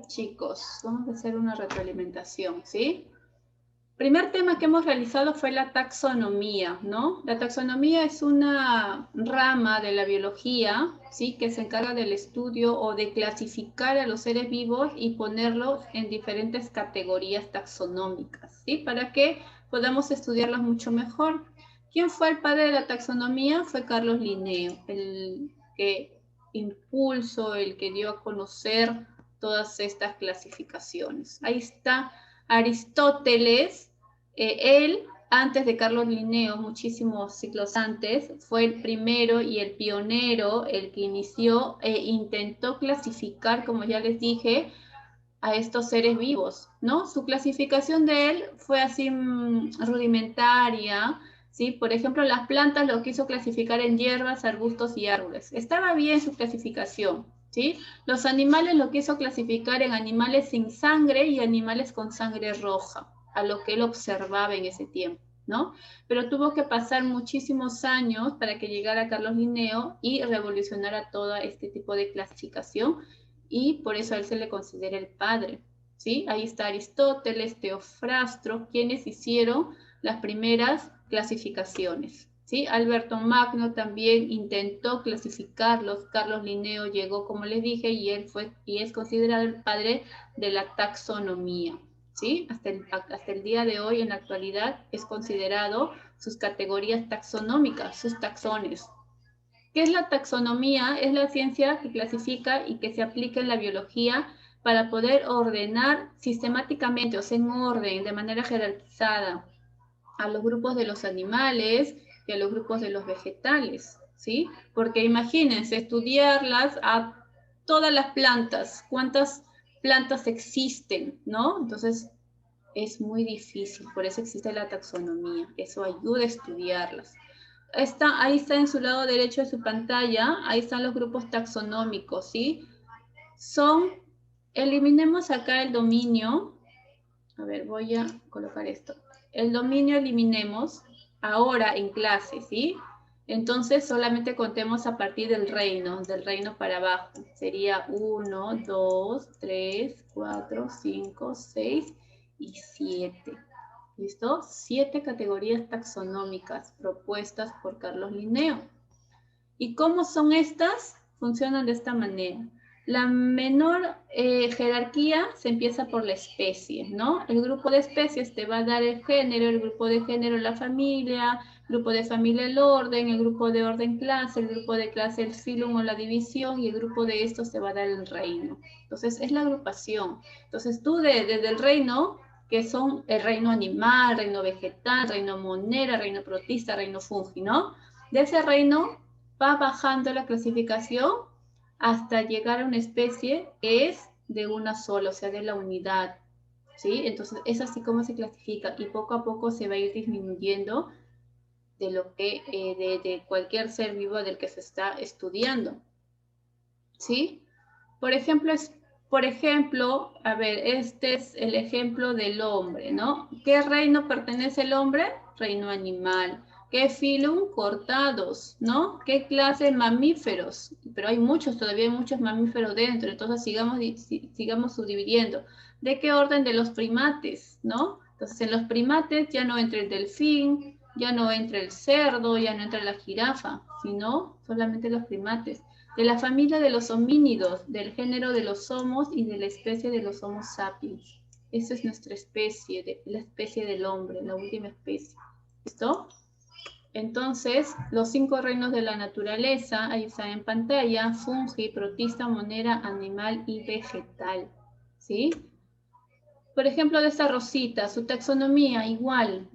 Chicos, vamos a hacer una retroalimentación, ¿sí? Primer tema que hemos realizado fue la taxonomía, ¿no? La taxonomía es una rama de la biología, ¿sí? Que se encarga del estudio o de clasificar a los seres vivos y ponerlos en diferentes categorías taxonómicas, ¿sí? Para que podamos estudiarlos mucho mejor. ¿Quién fue el padre de la taxonomía? Fue Carlos Linneo, el que impulsó, el que dio a conocer todas estas clasificaciones. Ahí está Aristóteles, él, antes de Carlos Linneo, muchísimos siglos antes, fue el primero y el pionero, el que inició e intentó clasificar, como ya les dije, a estos seres vivos, ¿no? Su clasificación de él fue así rudimentaria, ¿sí? Por ejemplo, las plantas lo quiso clasificar en hierbas, arbustos y árboles. Estaba bien su clasificación, ¿sí? Los animales lo quiso clasificar en animales sin sangre y animales con sangre roja, a lo que él observaba en ese tiempo, ¿no? Pero tuvo que pasar muchísimos años para que llegara Carlos Linneo y revolucionara todo este tipo de clasificación, y por eso a él se le considera el padre, ¿sí? Ahí está Aristóteles, Teofrastro, quienes hicieron las primeras clasificaciones, ¿sí? Alberto Magno también intentó clasificarlos, Carlos Linneo llegó, como les dije, y él fue y es considerado el padre de la taxonomía, ¿sí? Hasta el día de hoy, en la actualidad, es considerado sus categorías taxonómicas, sus taxones. ¿Qué es la taxonomía? Es la ciencia que clasifica y que se aplica en la biología para poder ordenar sistemáticamente, o sea, en orden, de manera jerarquizada, a los grupos de los animales y a los grupos de los vegetales, ¿sí? Porque imagínense, estudiarlas a todas las plantas, cuántas plantas existen, ¿no? Entonces, es muy difícil, por eso existe la taxonomía, eso ayuda a estudiarlas. Ahí está en su lado derecho de su pantalla, ahí están los grupos taxonómicos, ¿sí? Eliminemos acá el dominio, a ver, voy a colocar esto. El dominio eliminemos ahora en clase, ¿sí? Entonces solamente contemos a partir del reino para abajo. Sería 1, 2, 3, 4, 5, 6 y 7. ¿Listo? 7 categorías taxonómicas propuestas por Carlos Linneo. ¿Y cómo son estas? Funcionan de esta manera. La menor jerarquía se empieza por la especie, ¿no? El grupo de especies te va a dar el género, el grupo de género la familia, el grupo de familia el grupo de orden clase, el grupo de clase el filum o la división, y el grupo de estos te va a dar el reino. Entonces, es la agrupación. Entonces, tú desde el reino, que son el reino animal, reino vegetal, reino monera, reino protista, reino fungi, ¿no? De ese reino va bajando la clasificación hasta llegar a una especie que es de una sola, o sea, de la unidad, ¿sí? Entonces, es así como se clasifica, y poco a poco se va a ir disminuyendo de lo que, de cualquier ser vivo del que se está estudiando, ¿sí? Por ejemplo, a ver, este es el ejemplo del hombre, ¿no? ¿Qué reino pertenece el hombre? Reino animal. ¿Qué filum? Cortados, ¿no? ¿Qué clase? Mamíferos. Pero hay muchos, todavía hay muchos mamíferos dentro, entonces sigamos subdividiendo. ¿De qué orden? De los primates, ¿no? Entonces, en los primates ya no entra el delfín, ya no entra el cerdo, ya no entra la jirafa, sino solamente los primates. De la familia de los homínidos, del género de los homos y de la especie de los homo sapiens. Esa es nuestra especie, la especie del hombre, la última especie. ¿Listo? Entonces, los 5 reinos de la naturaleza, ahí está en pantalla: fungi, protista, monera, animal y vegetal. ¿Sí? Por ejemplo, de esta rosita, su taxonomía igual.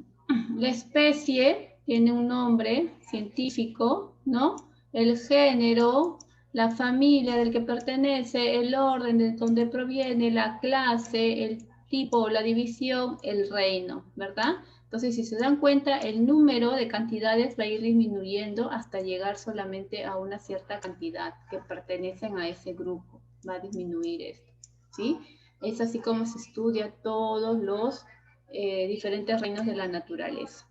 La especie tiene un nombre científico, ¿no? El género, la familia del que pertenece, el orden de donde proviene, la clase, el tipo, la división, el reino, ¿verdad? Entonces, si se dan cuenta, el número de cantidades va a ir disminuyendo hasta llegar solamente a una cierta cantidad que pertenecen a ese grupo. Va a disminuir esto, ¿sí? Es así como se estudia todos los diferentes reinos de la naturaleza,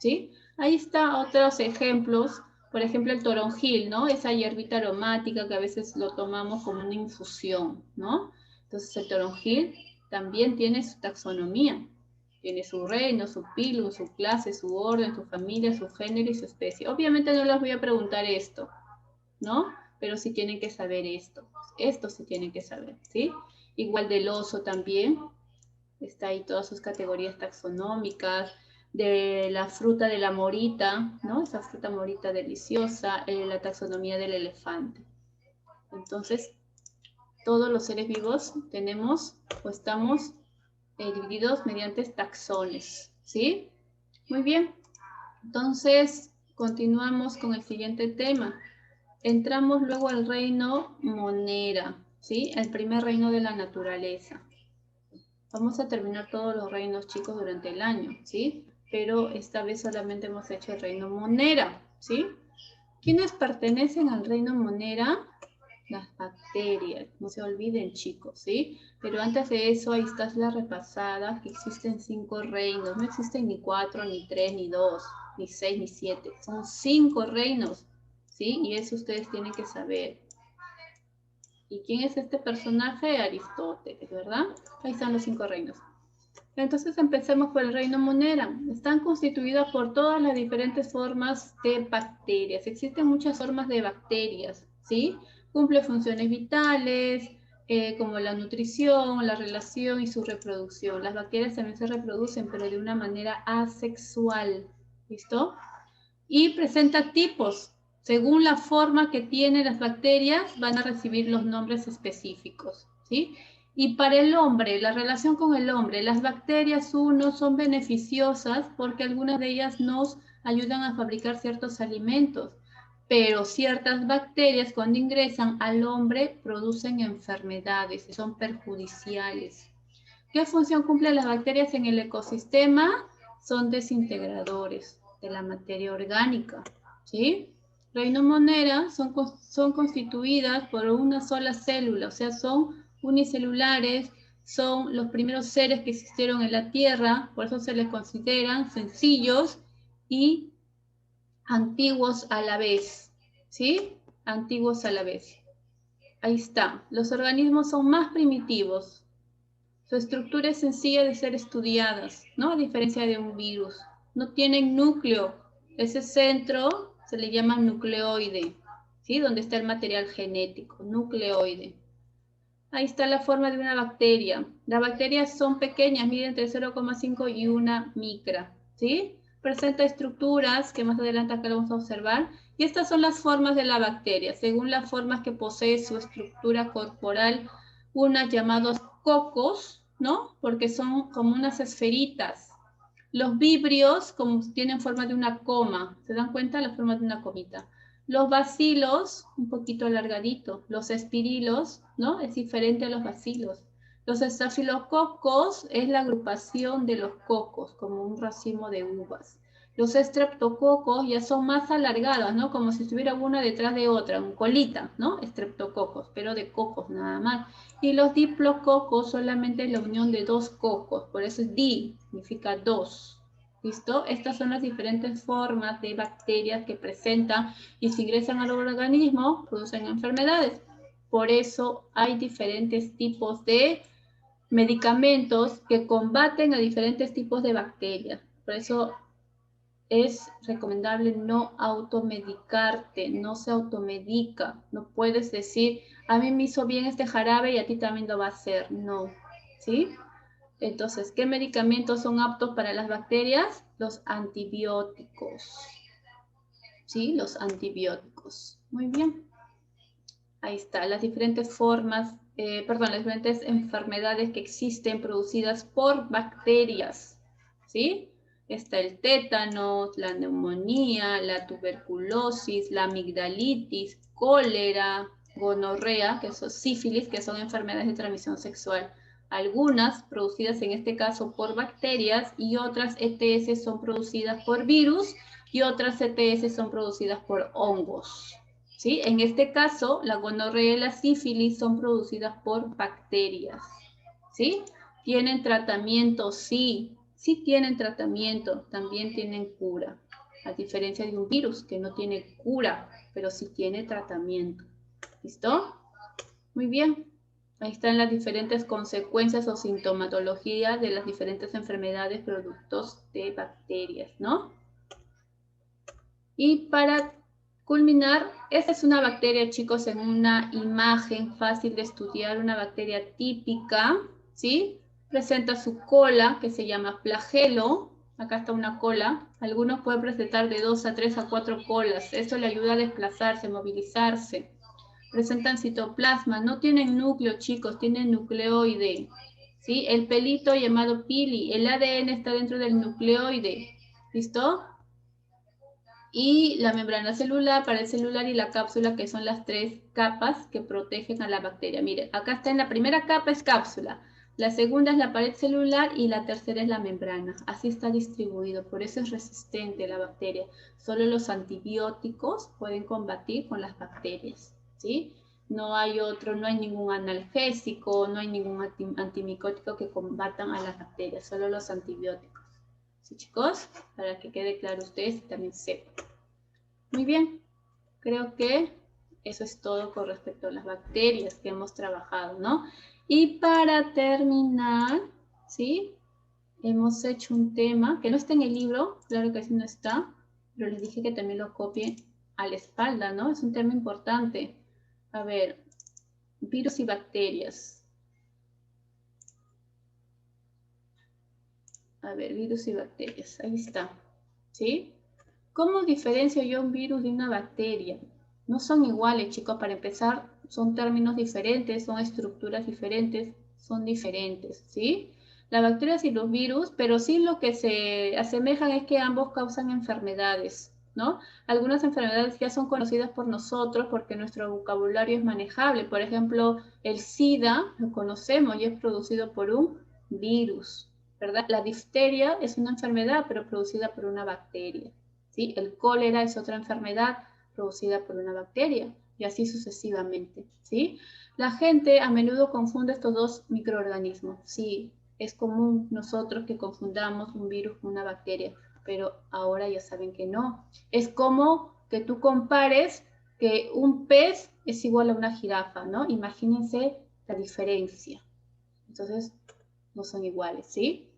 ¿sí? Ahí está otros ejemplos, por ejemplo el toronjil, ¿no? Esa hierbita aromática que a veces lo tomamos como una infusión, ¿no? Entonces el toronjil también tiene su taxonomía. Tiene su reino, su pilum, su clase, su orden, su familia, su género y su especie. Obviamente no les voy a preguntar esto, ¿no? Pero sí tienen que saber esto. Esto sí tienen que saber, ¿sí? Igual del oso también. Está ahí todas sus categorías taxonómicas. De la fruta de la morita, ¿no? Esa fruta morita deliciosa. La taxonomía del elefante. Entonces, todos los seres vivos tenemos o estamos divididos mediante taxones, ¿sí? Muy bien. Entonces, continuamos con el siguiente tema. Entramos luego al reino monera, ¿sí? El primer reino de la naturaleza. Vamos a terminar todos los reinos, chicos, durante el año, ¿sí? Pero esta vez solamente hemos hecho el reino monera, ¿sí? ¿Quiénes pertenecen al reino monera? Las bacterias, no se olviden, chicos, ¿sí? Pero antes de eso, ahí está la repasada, que existen 5 reinos. No existen ni 4, ni 3, ni 2, ni 6, ni 7. Son 5 reinos, ¿sí? Y eso ustedes tienen que saber. ¿Y quién es este personaje? Aristóteles, ¿verdad? Ahí están los 5 reinos. Entonces empecemos por el reino monera. Están constituidas por todas las diferentes formas de bacterias. Existen muchas formas de bacterias, ¿sí? Cumple funciones vitales, como la nutrición, la relación y su reproducción. Las bacterias también se reproducen, pero de una manera asexual, ¿listo? Y presenta tipos. Según la forma que tienen las bacterias, van a recibir los nombres específicos, ¿sí? Y para el hombre, la relación con el hombre, las bacterias, son beneficiosas porque algunas de ellas nos ayudan a fabricar ciertos alimentos, pero ciertas bacterias cuando ingresan al hombre producen enfermedades y son perjudiciales. ¿Qué función cumplen las bacterias en el ecosistema? Son desintegradores de la materia orgánica, ¿sí? Reino monera son constituidas por una sola célula, o sea, son unicelulares, son los primeros seres que existieron en la Tierra, por eso se les consideran sencillos y antiguos a la vez, ¿sí? Antiguos a la vez. Ahí está. Los organismos son más primitivos. Su estructura es sencilla de ser estudiadas, ¿no? A diferencia de un virus. No tienen núcleo. Ese centro se le llama nucleoide, ¿sí? Donde está el material genético, nucleoide. Ahí está la forma de una bacteria. Las bacterias son pequeñas, miden entre 0,5 y 1 micra, ¿sí? Presenta estructuras que más adelante acá lo vamos a observar. Y estas son las formas de la bacteria, según las formas que posee su estructura corporal, unas llamadas cocos, ¿no? Porque son como unas esferitas. Los vibrios, como tienen forma de una coma, ¿se dan cuenta? La forma de una comita. Los bacilos, un poquito alargadito. Los espirilos, ¿no? Es diferente a los bacilos. Los estafilococos es la agrupación de los cocos, como un racimo de uvas. Los estreptococos ya son más alargadas, ¿no? Como si estuviera una detrás de otra, un colita, ¿no? Estreptococos, pero de cocos nada más. Y los diplococos solamente es la unión de 2 cocos, por eso es di, significa 2. ¿Listo? Estas son las diferentes formas de bacterias que presentan y si ingresan al organismo producen enfermedades. Por eso hay diferentes tipos de medicamentos que combaten a diferentes tipos de bacterias. Por eso es recomendable no automedicarte, no se automedica. No puedes decir, a mí me hizo bien este jarabe y a ti también lo va a hacer. No, ¿sí? Entonces, ¿qué medicamentos son aptos para las bacterias? Los antibióticos. ¿Sí? Los antibióticos. Muy bien. Ahí está, las diferentes formas, las diferentes enfermedades que existen producidas por bacterias. ¿Sí? Está el tétano, la neumonía, la tuberculosis, la amigdalitis, cólera, gonorrea, que son sífilis, que son enfermedades de transmisión sexual. Algunas producidas en este caso por bacterias y otras ETS son producidas por virus y otras ETS son producidas por hongos. ¿Sí? En este caso, la gonorrea y la sífilis son producidas por bacterias. ¿Sí? ¿Tienen tratamiento? Sí. Sí tienen tratamiento, también tienen cura. A diferencia de un virus que no tiene cura, pero sí tiene tratamiento. ¿Listo? Muy bien. Ahí están las diferentes consecuencias o sintomatología de las diferentes enfermedades productos de bacterias, ¿no? Y para culminar, esta es una bacteria, chicos, en una imagen fácil de estudiar, una bacteria típica, ¿sí? Presenta su cola, que se llama flagelo. Acá está una cola. Algunos pueden presentar de 2 a 3 a 4 colas. Esto le ayuda a desplazarse, movilizarse. Presentan citoplasma. No tienen núcleo, chicos, tienen nucleoide. ¿Sí? El pelito llamado pili. El ADN está dentro del nucleoide. ¿Listo? Y la membrana celular, pared celular y la cápsula, que son las tres capas que protegen a la bacteria. Miren, acá está en la primera capa es cápsula, la segunda es la pared celular y la tercera es la membrana. Así está distribuido, por eso es resistente la bacteria. Solo los antibióticos pueden combatir con las bacterias, ¿sí? No hay otro, no hay ningún analgésico, no hay ningún antimicótico que combatan a las bacterias, solo los antibióticos. ¿Sí, chicos? Para que quede claro ustedes y también sepan. Muy bien, creo que eso es todo con respecto a las bacterias que hemos trabajado, ¿no? Y para terminar, ¿sí? Hemos hecho un tema que no está en el libro, claro que sí no está, pero les dije que también lo copien a la espalda, ¿no? Es un tema importante. A ver, virus y bacterias. A ver, virus y bacterias, ahí está, ¿sí? ¿Cómo diferencio yo un virus de una bacteria? No son iguales, chicos, para empezar, son términos diferentes, son estructuras diferentes, son diferentes, ¿sí? Las bacterias y los virus, pero sí lo que se asemejan es que ambos causan enfermedades, ¿no? Algunas enfermedades ya son conocidas por nosotros porque nuestro vocabulario es manejable. Por ejemplo, el SIDA lo conocemos y es producido por un virus, ¿verdad? La difteria es una enfermedad, pero producida por una bacteria, ¿sí? El cólera es otra enfermedad producida por una bacteria y así sucesivamente, ¿sí? La gente a menudo confunde estos dos microorganismos. Sí, es común nosotros que confundamos un virus con una bacteria, pero ahora ya saben que no. Es como que tú compares que un pez es igual a una jirafa, ¿no? Imagínense la diferencia. Entonces, no son iguales, ¿sí?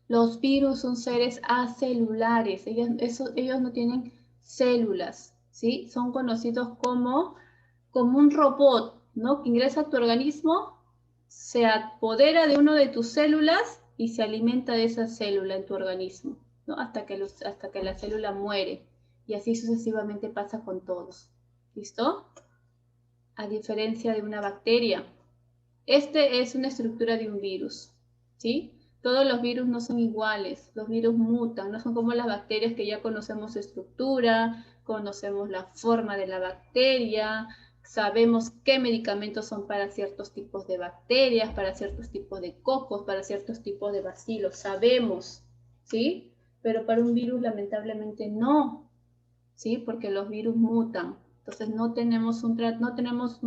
Los virus son seres acelulares, ellos no tienen células, ¿sí? Son conocidos como un robot, ¿no? Que ingresa a tu organismo, se apodera de una de tus células y se alimenta de esa célula en tu organismo, ¿no? Hasta que la célula muere. Y así sucesivamente pasa con todos. ¿Listo? A diferencia de una bacteria. Este es una estructura de un virus, ¿sí? Todos los virus no son iguales, los virus mutan, no son como las bacterias que ya conocemos su estructura, conocemos la forma de la bacteria, sabemos qué medicamentos son para ciertos tipos de bacterias, para ciertos tipos de cocos, para ciertos tipos de bacilos, sabemos, ¿sí? Pero para un virus lamentablemente no, ¿sí? Porque los virus mutan. Entonces no tenemos un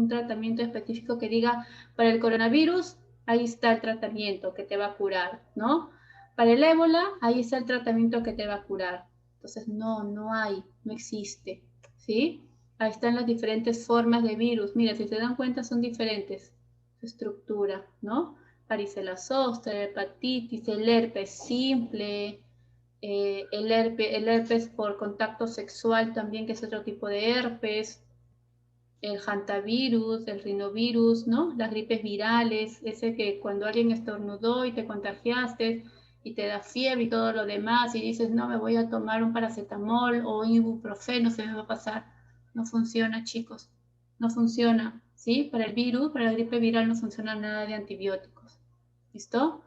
tratamiento específico que diga, para el coronavirus, ahí está el tratamiento que te va a curar, ¿no? Para el ébola, ahí está el tratamiento que te va a curar. Entonces no hay, no existe, ¿sí? Ahí están las diferentes formas de virus. Mira, si se dan cuenta, son diferentes. Su estructura, ¿no? Varicela zoster, hepatitis, el herpes simple, el herpes por contacto sexual también, que es otro tipo de herpes, el hantavirus, el rinovirus, ¿no? Las gripes virales, ese que cuando alguien estornudó y te contagiaste y te da fiebre y todo lo demás y dices, no, me voy a tomar un paracetamol o un ibuprofeno, se me va a pasar. No funciona, chicos, no funciona, ¿sí? Para el virus, para la gripe viral no funciona nada de antibióticos, ¿listo?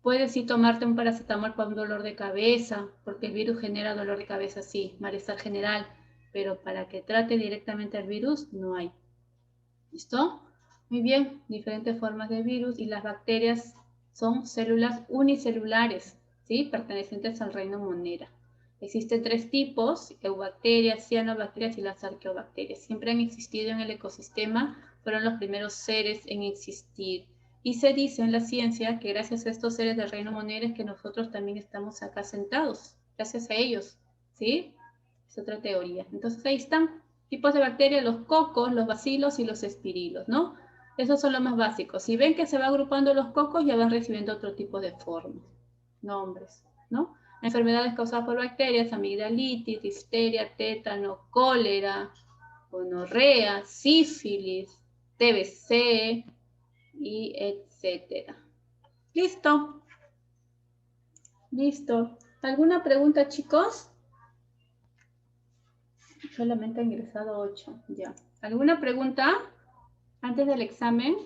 Puedes sí tomarte un paracetamol para un dolor de cabeza, porque el virus genera dolor de cabeza, sí, malestar general, pero para que trate directamente al virus no hay. ¿Listo? Muy bien, diferentes formas de virus y las bacterias son células unicelulares, ¿sí? Pertenecientes al reino Monera. Existen tres tipos, eubacterias, cianobacterias y las arqueobacterias. Siempre han existido en el ecosistema, fueron los primeros seres en existir. Y se dice en la ciencia que gracias a estos seres del reino Monera es que nosotros también estamos acá sentados, gracias a ellos, ¿sí? Es otra teoría. Entonces ahí están tipos de bacterias, los cocos, los bacilos y los espirilos, ¿no? Esos son los más básicos. Si ven que se va agrupando los cocos, ya van recibiendo otro tipo de formas, nombres, ¿no? Enfermedades causadas por bacterias, amigdalitis, difteria, tétano, cólera, gonorrea, sífilis, TBC y etcétera. Listo. Listo. ¿Alguna pregunta, chicos? Solamente han ingresado 8. Ya. ¿Alguna pregunta antes del examen?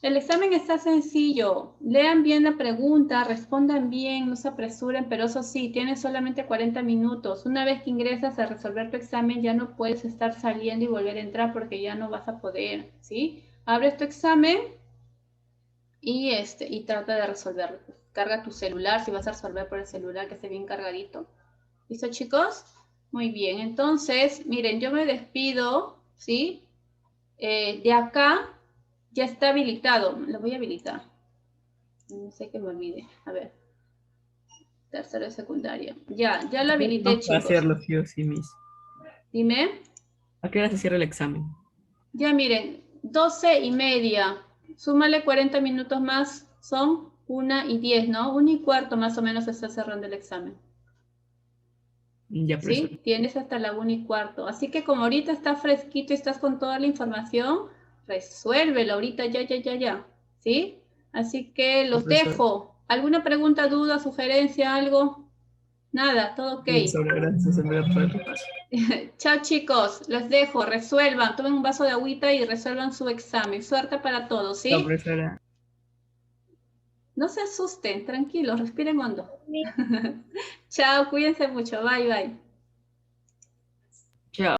El examen está sencillo. Lean bien la pregunta, respondan bien, no se apresuren, pero eso sí, tienes solamente 40 minutos. Una vez que ingresas a resolver tu examen, ya no puedes estar saliendo y volver a entrar porque ya no vas a poder, ¿sí? Abres tu examen y trata de resolverlo. Carga tu celular, si vas a resolver por el celular, que esté bien cargadito. ¿Listo, chicos? Muy bien, entonces, miren, yo me despido, ¿sí? De acá ya está habilitado. Lo voy a habilitar. No sé que me olvide. A ver. Tercero de secundaria. Ya lo habilité, No, para chicos. hacerlo, sí o sí, Miss. Dime. ¿A qué hora se cierra el examen? Ya miren, 12:30. Súmale 40 minutos más. Son 1:10, ¿no? 1:15 más o menos está cerrando el examen. Ya, profesor. ¿Sí? Tienes hasta la 1:15. Así que como ahorita está fresquito y estás con toda la información, resuélvelo ahorita ya. ¿Sí? Así que Sí, los profesor. dejo. ¿Alguna pregunta, duda, sugerencia, algo? Nada, todo ok. Sí, sobre gracias, en verdad, por el repaso. Chao chicos, los dejo, resuelvan, tomen un vaso de agüita y resuelvan su examen. Suerte para todos, Chao, ¿sí? profesora. No se asusten, tranquilos, respiren hondo. Chao, cuídense mucho, bye bye. Chao.